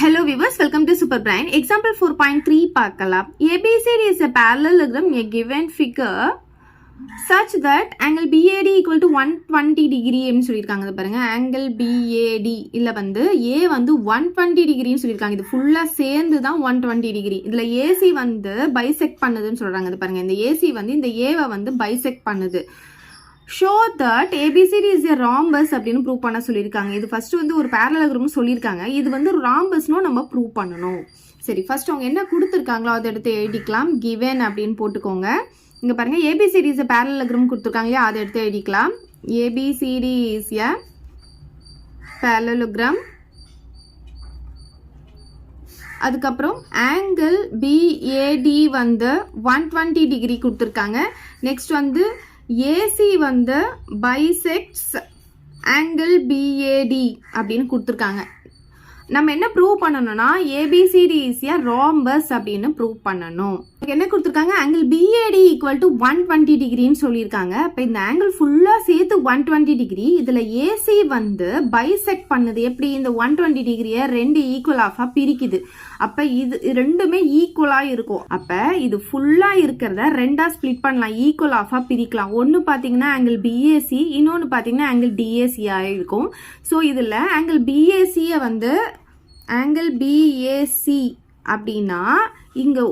Hello viewers, welcome to Super Brain. Example 4.3 பார்க்கலாம். ABCD is a parallelogram a given figure such that angle BAD equal to 120 degree ன்னு சொல்லியிருக்காங்க. பாருங்க, angle BAD இல்ல வந்து A வந்து 120 டிகிரின்னு சொல்லியிருக்காங்க. இது ஃபுல்லா சேர்ந்து தான் 120 டிகிரி. இதுல AC வந்து பைசெக்ட் பண்ணுதுன்னு சொல்றாங்க. இது பாருங்க, இந்த AC வந்து இந்த A வை வந்து பைசெக்ட் பண்ணுது. Show that ABCD is a rhombus அப்படின்னு ப்ரூவ் பண்ண சொல்லியிருக்காங்க. இது ஃபர்ஸ்ட் வந்து ஒரு பேரலோகிராம் சொல்லியிருக்காங்க. இது வந்து ராம்பஸ்னும் நம்ம ப்ரூவ் பண்ணணும். சரி, ஃபர்ஸ்ட் அவங்க என்ன கொடுத்துருக்காங்களோ அதை எடுத்து எழுதிக்கலாம். கிவன் அப்படின்னு போட்டுக்கோங்க. இங்கே பாருங்க, ABCD இஸ் எ பேரலோகிராம் கொடுத்துருக்காங்க இல்லையா, அதை எடுத்து எழுதிக்கலாம். ABCD is a parallelogram. அதுக்கப்புறம் ஆங்கிள் BAD வந்து 120 டிகிரி கொடுத்துருக்காங்க. நெக்ஸ்ட் வந்து AC வந்து பைசெக்ட்ஸ் ஆங்கிள் BAD அப்படின்னு கொடுத்துருக்காங்க. நம்ம என்ன ப்ரூவ் பண்ணணும்னா ABCD இஸ் எ ராம்பஸ் அப்படின்னு ப்ரூவ் பண்ணணும். என்ன கொடுத்துருக்காங்க, ஆங்கிள் BAD ஈக்குவல் டு 120 டிகிரின்னு சொல்லியிருக்காங்க. அப்போ இந்த ஆங்கிள் ஃபுல்லாக சேர்த்து 120 டிகிரி. இதில் AC வந்து பைசெக்ட் பண்ணுது. எப்படி, இந்த 120 டிகிரியை ரெண்டு ஈக்குவல் ஆஃபாக பிரிக்குது. அப்போ இது ரெண்டுமே ஈக்குவலாக இருக்கும். அப்போ இது ஃபுல்லாக இருக்கிறத ரெண்டாக ஸ்ப்ளிட் பண்ணலாம், ஈக்குவல் ஆஃபாக பிரிக்கலாம். ஒன்று பார்த்தீங்கன்னா ஆங்கிள் BAC, இன்னொன்று பார்த்தீங்கன்னா ஆங்கிள் DAC இருக்கும். ஸோ இதில் ஆங்கிள் BACயை வந்து ஆங்கிள் BAC அப்படின்னா இங்கே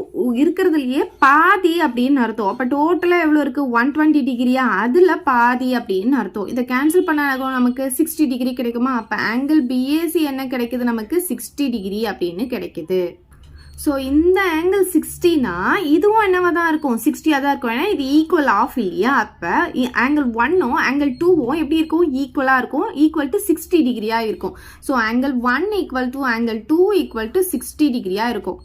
இருக்கிறதுலையே பாதி அப்படின்னு அர்த்தம். அப்போ டோட்டலாக எவ்வளோ இருக்குது, 120 டிகிரியா, அதில் பாதி அப்படின்னு அர்த்தம். இதை கேன்சல் பண்ணாலும் நமக்கு 60 டிகிரி கிடைக்குமா. அப்போ ஆங்கிள் BAC என்ன கிடைக்குது, நமக்கு 60 டிகிரி அப்படின்னு கிடைக்குது. ஸோ இந்த ஆங்கிள் 60னா இதுவும் என்னவா தான் இருக்கும், 60 தான் இருக்கும். ஏன்னா இது ஈக்குவல் ஆஃப் இல்லையா. அப்போ ஆங்கிள் 1ம் ஆங்கிள் 2ம் எப்படி இருக்கும், ஈக்குவலாக இருக்கும். ஈக்குவல் டு 60 டிகிரியாக இருக்கும். So angle 1 equal to angle 2 equal to 60 டிகிரியாக இருக்கும்.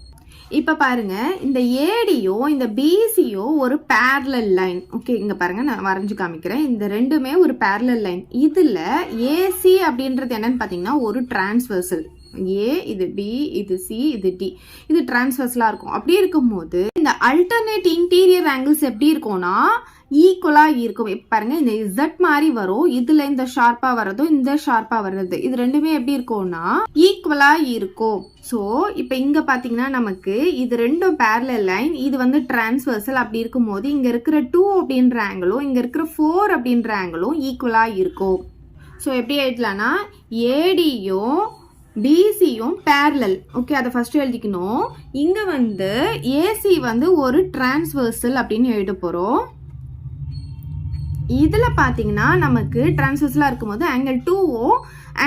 இப்போ பாருங்க, இந்த ADயோ இந்த BCயோ ஒரு பேரலல் லைன். ஓகே, இங்கே பாருங்க, நான் வரைஞ்சு காமிக்கிறேன். இந்த ரெண்டுமே ஒரு பேரலல் லைன். இதில் AC அப்படின்றது என்னன்னு பார்த்தீங்கன்னா ஒரு டிரான்ஸ்வர்சல். A, இது B, இது C, இது D. இது டிரான்ஸ்வர்ஸ்லாம் இருக்கும். அப்படி இருக்கும்போது இந்த அல்டர்னேட் இன்டீரியர் ஆங்கிள்ஸ் எப்படி இருக்கும்னா ஈக்குவலா இருக்கும். பாருங்க, இந்த Z மாதிரி வரும். இதுல இந்த ஷார்ப்பா வர்றதும் இந்த ஷார்ப்பா வர்றது, இது ரெண்டுமே எப்படி இருக்கும்னா ஈக்குவலா இருக்கும். ஸோ இப்போ இங்க பாத்தீங்கன்னா நமக்கு இது ரெண்டும் பேரலல் லைன், இது வந்து டிரான்ஸ்வர்சல். அப்படி இருக்கும்போது இங்க இருக்கிற 2 அப்படின்ற ஆங்கிளும் இங்க இருக்கிற 4 அப்படின்ற ஆங்கிளும் ஈக்குவலா இருக்கும். ஸோ எப்படி எழுதலாம்னா ADயும் BCயும் பேரலல். ஓகே, அதை ஃபர்ஸ்ட் எழுதிக்கணும். இங்க வந்து AC வந்து ஒரு டிரான்ஸ்வர்சல் அப்படின்னு எழுத போறோம். இதுல பாத்தீங்கன்னா நமக்கு டிரான்ஸ்வர்சலா இருக்கும்போது ஆங்கிள் 2ம்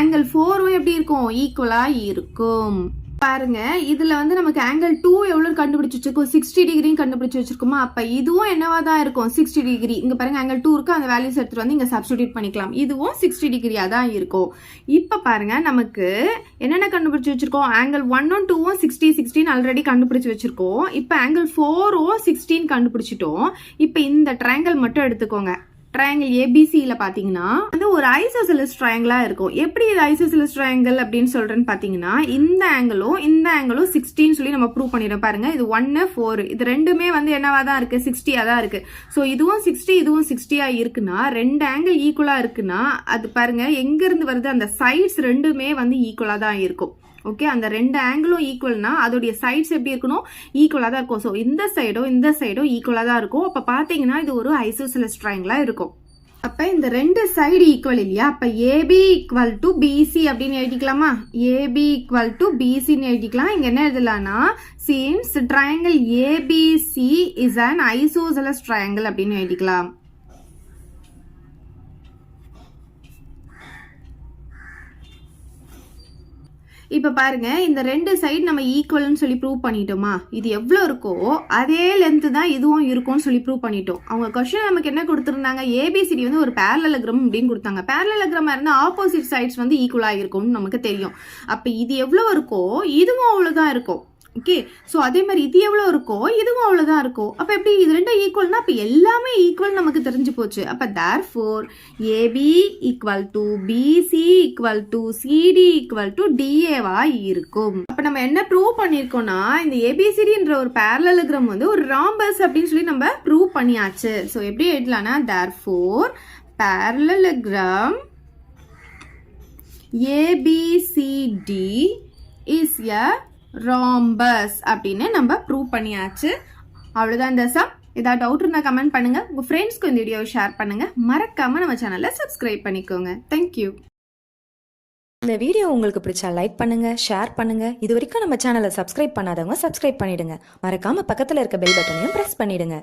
ஆங்கிள் 4ம் எப்படி இருக்கும், ஈக்குவலா இருக்கும். பாருங்க, இதுல வந்து நமக்கு ஆங்கிள் 2 எவ்வளவு கண்டுபிடிச்சு வச்சிருக்கோம், 60 டிகிரி கண்டுபிடிச்சு வச்சிருக்கோமா. அப்ப இதுவும் என்னவா தான் இருக்கும், 60 டிகிரி. இங்க பாருங்க, ஆங்கிள் 2 இருக்கு, அந்த வேல்யூஸ் எடுத்துட்டு வந்து இங்க சப்ஸ்டிடியூட் பண்ணிக்கலாம். இதுவும் 60 டிகிரியா தான் இருக்கும். இப்ப பாருங்க, நமக்கு என்னென்ன கண்டுபிடிச்சு வச்சிருக்கோம், ஆங்கிள் 1ம் 2ம் 60 ஆல்ரெடி கண்டுபிடிச்சு வச்சிருக்கோம். இப்ப ஆங்கிள் 4ம் 16 கண்டுபிடிச்சிட்டோம். இப்ப இந்த ட்ரையாங்கிள் மட்டும் எடுத்துக்கோங்க. ட்ரையாங்கிள் ABCல பாத்தீங்கன்னா வந்து ஒரு ஐசோசெலஸ் ட்ரையாங்கிளா இருக்கும். எப்படி இது ஐசோசெலஸ் ட்ரையாங்கிள் அப்படின்னு சொல்றேன்னு பாத்தீங்கன்னா இந்த ஆங்கிளும் 16 சொல்லி நம்ம ப்ரூவ் பண்ணிடுறோம். பாருங்க, இது 1 4 இது ரெண்டுமே வந்து என்னவா தான் இருக்கு, 60 தான் இருக்கு. ஸோ இதுவும் 60 இதுவும் 60 இருக்குன்னா ரெண்டு ஆங்கிள் ஈக்குவலா இருக்குன்னா அது பாருங்க எங்க இருந்து வருது, அந்த சைட்ஸ் ரெண்டுமே வந்து ஈக்குவலா தான் இருக்கும். ஓகே, அந்த ரெண்டு ஆங்கிளும் ஈக்குவல்னா அதோடைய சைட்ஸ் எப்படி இருக்கணும், ஈக்குவலா தான் இருக்கும். ஸோ இந்த சைடும் ஈக்குவலா தான் இருக்கும். அப்ப பாத்தீங்கன்னா இது ஒரு ஐசோசெலஸ் ட்ரையாங்கிளா இருக்கும். அப்ப இந்த ரெண்டு சைடு ஈக்குவல் இல்லையா. அப்ப AB ஈக்குவல் டு BC அப்படின்னு எழுதிக்கலாமா. AB ஈக்குவல் டு BCன்னு எழுதிக்கலாம். இங்க என்ன எழுதலாம்னா since triangle ABC is an isosceles triangle அப்படின்னு எழுதிக்கலாம். இப்ப பாருங்க, இந்த ரெண்டு சைடு நம்ம ஈக்குவல்னு சொல்லி ப்ரூவ் பண்ணிட்டோமா. இது எவ்வளவு இருக்கோ அதே லென்த் தான் இதுவும் இருக்கும்னு சொல்லி ப்ரூவ் பண்ணிட்டோம். அவங்க क्वेश्चन நமக்கு என்ன கொடுத்திருந்தாங்க, ABCD வந்து ஒரு பேரலோகிராம் அப்படின்னு கொடுத்தாங்க. பேரலோகிராமா இருந்தா ஆப்போசிட் சைட்ஸ் வந்து ஈக்குவலா இருக்கும்னு நமக்கு தெரியும். அப்ப இது எவ்வளவு இருக்கோ இதுவும் அவ்வளவுதான் இருக்கும். ஓகே, ஸோ அதே மாதிரி இது எவ்வளோ இருக்கோ இதுவும் அவ்வளோதான் இருக்கும். அப்போ எப்படி இது ரெண்டும் ஈக்குவல்னா அப்போ எல்லாமே ஈக்குவல் நமக்கு தெரிஞ்சு போச்சு. அப்போ therefore AB equal to BC equal to CD equal to DAவா இருக்கும். அப்போ நம்ம என்ன ப்ரூவ் பண்ணியிருக்கோம்னா இந்த ABCDன்ற ஒரு பேரலோகிராம் வந்து ஒரு ராம்பஸ் அப்படின்னு சொல்லி நம்ம ப்ரூவ் பண்ணியாச்சு. ஸோ எப்படி எழுதலாம்னா therefore parallelogram ABCD is a rhombus அப்படின்னு நம்ம ப்ரூவ் பண்ணியாச்சு. அவ்வளோதான் இந்த சம். ஏதாவது டவுட் இருந்தால் கமெண்ட் பண்ணுங்க. உங்க ஃப்ரெண்ட்ஸ்க்கு இந்த வீடியோவை ஷேர் பண்ணுங்க. மறக்காம நம்ம சேனலை சப்ஸ்கிரைப் பண்ணிக்கோங்க. தேங்க்யூ. இந்த வீடியோ உங்களுக்கு பிடிச்சா லைக் பண்ணுங்க, ஷேர் பண்ணுங்க. இது வரைக்கும் நம்ம சேனலை சப்ஸ்கிரைப் பண்ணாதவங்க சப்ஸ்கிரைப் பண்ணிடுங்க. மறக்காம பக்கத்தில் இருக்க பெல் பட்டனையும் பிரஸ் பண்ணிடுங்க.